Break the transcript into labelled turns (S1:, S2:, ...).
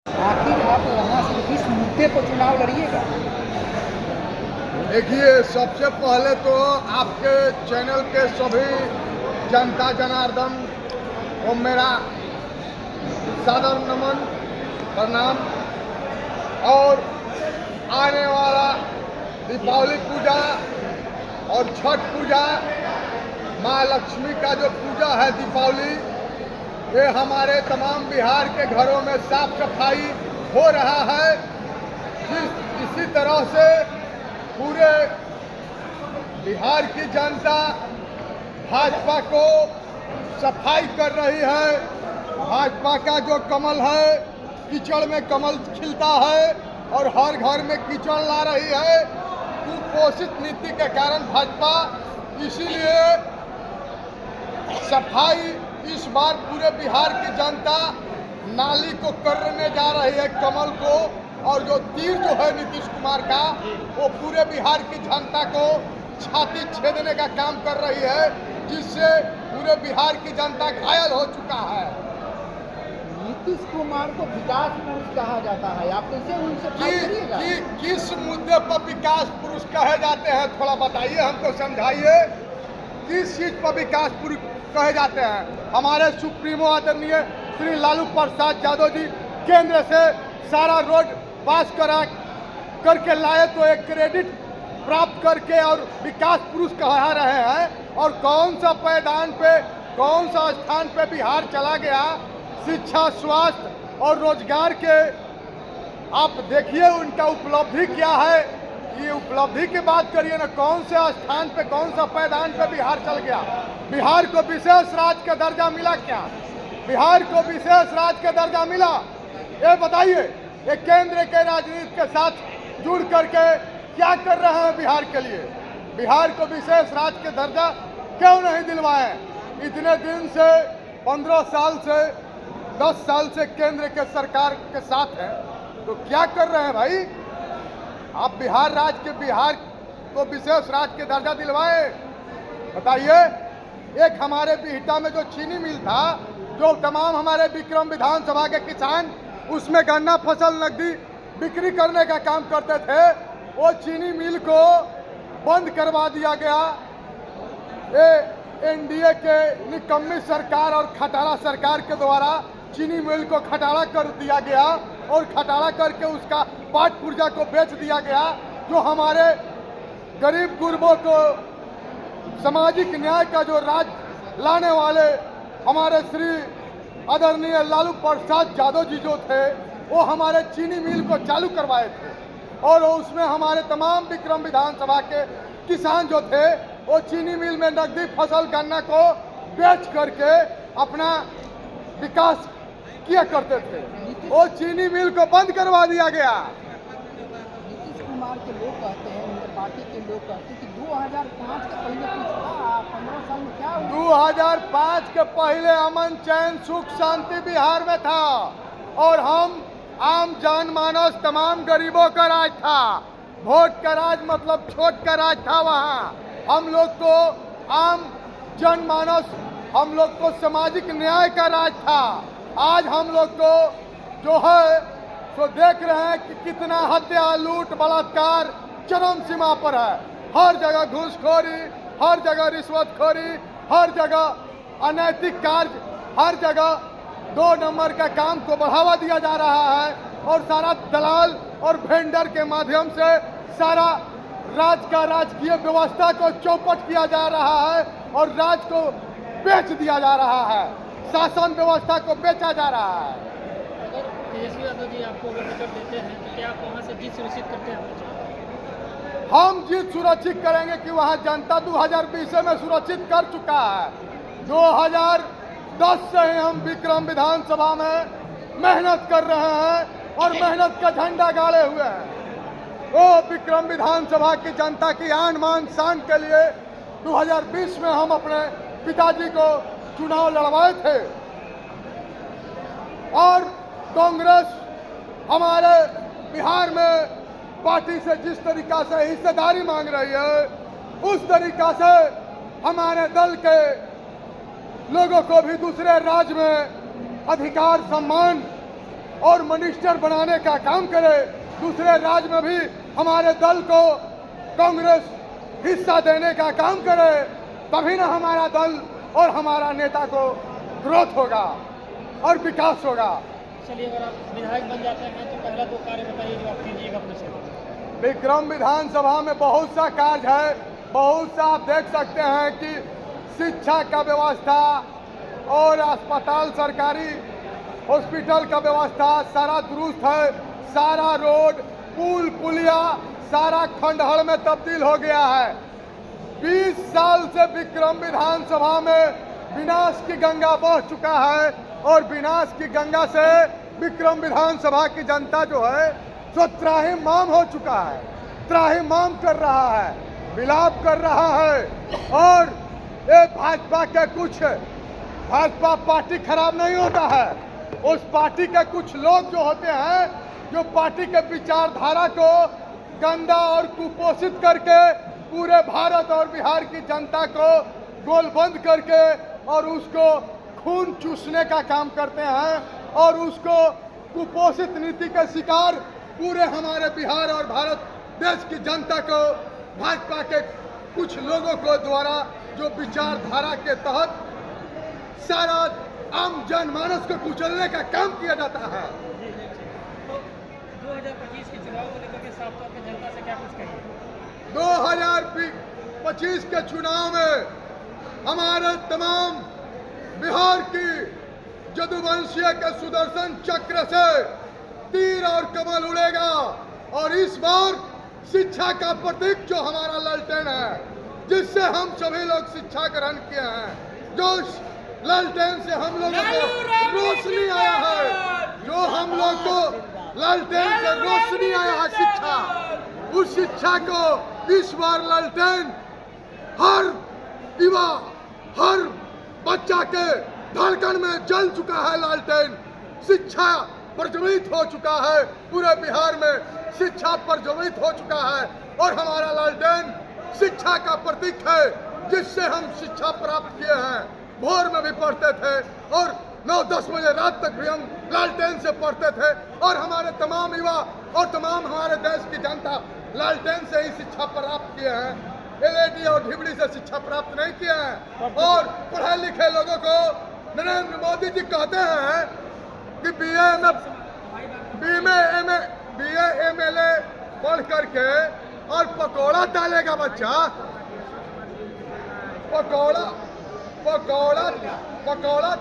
S1: आखिर आप वहाँ से किस मुद्दे पर चुनाव लड़िएगा?
S2: देखिए, सबसे पहले तो आपके चैनल के सभी जनता जनार्दन को मेरा सादर नमन प्रणाम। और आने वाला दीपावली पूजा और छठ पूजा, माँ लक्ष्मी का जो पूजा है दीपावली, ये हमारे तमाम बिहार के घरों में साफ सफाई हो रहा है। इसी तरह से पूरे बिहार की जनता भाजपा को सफाई कर रही है। भाजपा का जो कमल है, कीचड़ में कमल खिलता है और हर घर में कीचड़ ला रही है। कुपोषित नीति के कारण भाजपा इसीलिए सफाई इस बार पूरे बिहार की जनता नाली को करने जा रही है, कमल को। और जो तीर जो है नीतीश कुमार का, वो पूरे बिहार की जनता को छाती छेदने का काम कर रही है, जिससे पूरे बिहार की जनता घायल हो चुका है।
S1: नीतीश कुमार को विकास पुरुष कहा जाता है, आप कैसे उनसे बात करिएगा?
S2: किस मुद्दे पर विकास पुरुष कहे जाते हैं, थोड़ा बताइए, हमको समझाइए। किस चीज पर विकास पुरुष कहे जाते हैं? हमारे सुप्रीमो आदरणीय श्री लालू प्रसाद यादव जी केंद्र से सारा रोड पास करके लाए, तो एक क्रेडिट प्राप्त करके और विकास पुरुष कहा रहे हैं। और कौन सा पायदान पे, कौन सा स्थान पे बिहार चला गया? शिक्षा, स्वास्थ्य और रोजगार के आप देखिए उनका उपलब्धि क्या है। ये उपलब्धि की बात करिए ना, कौन से स्थान पे, कौन सा पायदान पे बिहार चल गया? बिहार को विशेष राज्य का दर्जा मिला क्या? बिहार को विशेष राज्य का दर्जा मिला? ये बताइए। ये केंद्र के राजनीति के साथ जुड़ करके क्या कर रहे हैं बिहार के लिए? बिहार को विशेष राज्य के दर्जा क्यों नहीं दिलवाए? इतने दिन से, 15 साल से, 10 साल से केंद्र के सरकार के साथ हैं, तो क्या कर रहे हैं भाई? आप बिहार राज्य के, बिहार को विशेष राज्य के दर्जा दिलवाए, बताइए। एक हमारे बिहटा में जो चीनी मिल था, जो तमाम हमारे विक्रम विधानसभा के किसान उसमें गन्ना फसल नकदी बिक्री करने का काम करते थे, वो चीनी मिल को बंद करवा दिया गया। ये एनडीए के निकम्मी सरकार और खटारा सरकार के द्वारा चीनी मिल को खटारा कर दिया गया और खटारा करके उसका पाट पुर्जा को बेच दिया गया। जो हमारे गरीब गुरबों को सामाजिक न्याय का जो राज लाने वाले हमारे श्री आदरणीय लालू प्रसाद यादव जी जो थे, वो हमारे चीनी मिल को चालू करवाए थे। और उसमें हमारे तमाम विक्रम विधानसभा के किसान जो थे, वो चीनी मिल में नकदी फसल गन्ना को बेच करके अपना विकास किया करते थे। वो चीनी मिल को बंद करवा दिया गया।
S1: नीतीश कुमार के लोग कहते हैं, उनके पार्टी के लोग कहते हैं कि 2005 के पहले कुछ था, 15 साल में क्या हुआ?
S2: 2005 के पहले अमन, चैन, सुख, शांति बिहार में था और हम आम जनमानस, तमाम गरीबों का राज था। वोट का राज मतलब छोट का राज था। वहाँ हम लोग को आम जनमानस, हम लोग को सामाजिक न्याय का राज था। आज हम लोग को जो है तो देख रहे हैं कि कितना हत्या, लूट, बलात्कार चरम सीमा पर है। हर जगह घूसखोरी, हर जगह रिश्वतखोरी, हर जगह अनैतिक कार्य, हर जगह 2 नंबर का काम को बढ़ावा दिया जा रहा है और सारा दलाल और वेंडर के माध्यम से सारा राजकीय व्यवस्था को चौपट किया जा रहा है और राज को बेच दिया जा रहा है, शासन व्यवस्था को बेचा जा रहा है।
S3: अगर तेजस्वी यादव जी आपको अगर टिकट देते हैं तो क्या आप वहाँ से जीत सुनिश्चित करते हैं?
S2: हम जीत सुरक्षित करेंगे कि वहाँ जनता 2020 में सुरक्षित कर चुका है। 2010 से ही हम विक्रम विधानसभा में मेहनत कर रहे हैं और मेहनत का झंडा गाड़े हुए हैं। वो विक्रम विधानसभा की जनता की आन मान शान के लिए 2020 में हम अपने पिताजी को चुनाव लड़वाए थे। और कांग्रेस हमारे बिहार में पार्टी से जिस तरीका से हिस्सेदारी मांग रही है, उस तरीका से हमारे दल के लोगों को भी दूसरे राज्य में अधिकार सम्मान और मिनिस्टर बनाने का काम करे, दूसरे राज्य में भी हमारे दल को कांग्रेस हिस्सा देने का काम करे, तभी ना हमारा दल और हमारा नेता को ग्रोथ होगा और विकास होगा।
S3: चलिए, अगर आप विधायक बन जाते हैं तो पहला 2 कार्य बताइए जो आप कीजिएगा अपने क्षेत्र में।
S2: विक्रम विधानसभा में बहुत सा कार्य है, बहुत सा आप देख सकते हैं कि शिक्षा का व्यवस्था और अस्पताल, सरकारी हॉस्पिटल का व्यवस्था सारा दुरुस्त है। सारा रोड, पुल पुलिया सारा खंडहर में तब्दील हो गया है। 20 साल से विक्रम विधानसभा में विनाश की गंगा बह चुका है और विनाश की गंगा से विक्रम विधानसभा की जनता जो है सो त्राहिमाम हो चुका है, त्राहिमाम कर रहा है, विलाप कर रहा है। और ये भाजपा पार्टी खराब नहीं होता है, उस पार्टी के कुछ लोग जो होते हैं जो पार्टी के विचारधारा को गंदा और कुपोषित करके पूरे भारत और बिहार की जनता को गोलबंद करके और उसको खून चूसने का काम करते हैं और उसको कुपोषित नीति के शिकार पूरे हमारे बिहार और भारत देश की जनता को भाजपा के कुछ लोगों को द्वारा जो विचारधारा के तहत सारा आम जनमानस को कुचलने का काम किया जाता है।
S3: तो 2025 के चुनाव को लेकर के साफ तौर पर जनता से क्या कुछ कहिए?
S2: 2025 के चुनाव में हमारे तमाम बिहार की जदुवंशीय के सुदर्शन चक्र से तीर और कमल उड़ेगा और इस बार शिक्षा का प्रतीक जो हमारा लालटेन है, जिससे हम सभी लोग शिक्षा ग्रहण किए हैं, जो लालटेन से हम लोगों को रोशनी आया है, जो हम लोग को लालटेन से रोशनी आया है शिक्षा, उस शिक्षा को इस बार लालटेन हर युवा, हर बच्चा के धड़कन में जल चुका है। लालटेन शिक्षा प्रज्वलित हो चुका है, पूरे बिहार में शिक्षा प्रज्वलित हो चुका है और हमारा लालटेन शिक्षा का प्रतीक है, जिससे हम शिक्षा प्राप्त किए हैं। भोर में भी पढ़ते थे और 9-10 बजे रात तक भी हम लालटेन से पढ़ते थे और हमारे तमाम युवा और तमाम हमारे देश की जनता लालटेन से ही शिक्षा प्राप्त किए हैं। एलईडी और ढिबड़ी से शिक्षा प्राप्त नहीं किए हैं। और पढ़े लिखे लोगों को नरेंद्र मोदी जी कहते हैं कि बीए एमएलए पढ़ करके और पकौड़ा डालेगा बच्चा, पकौड़ा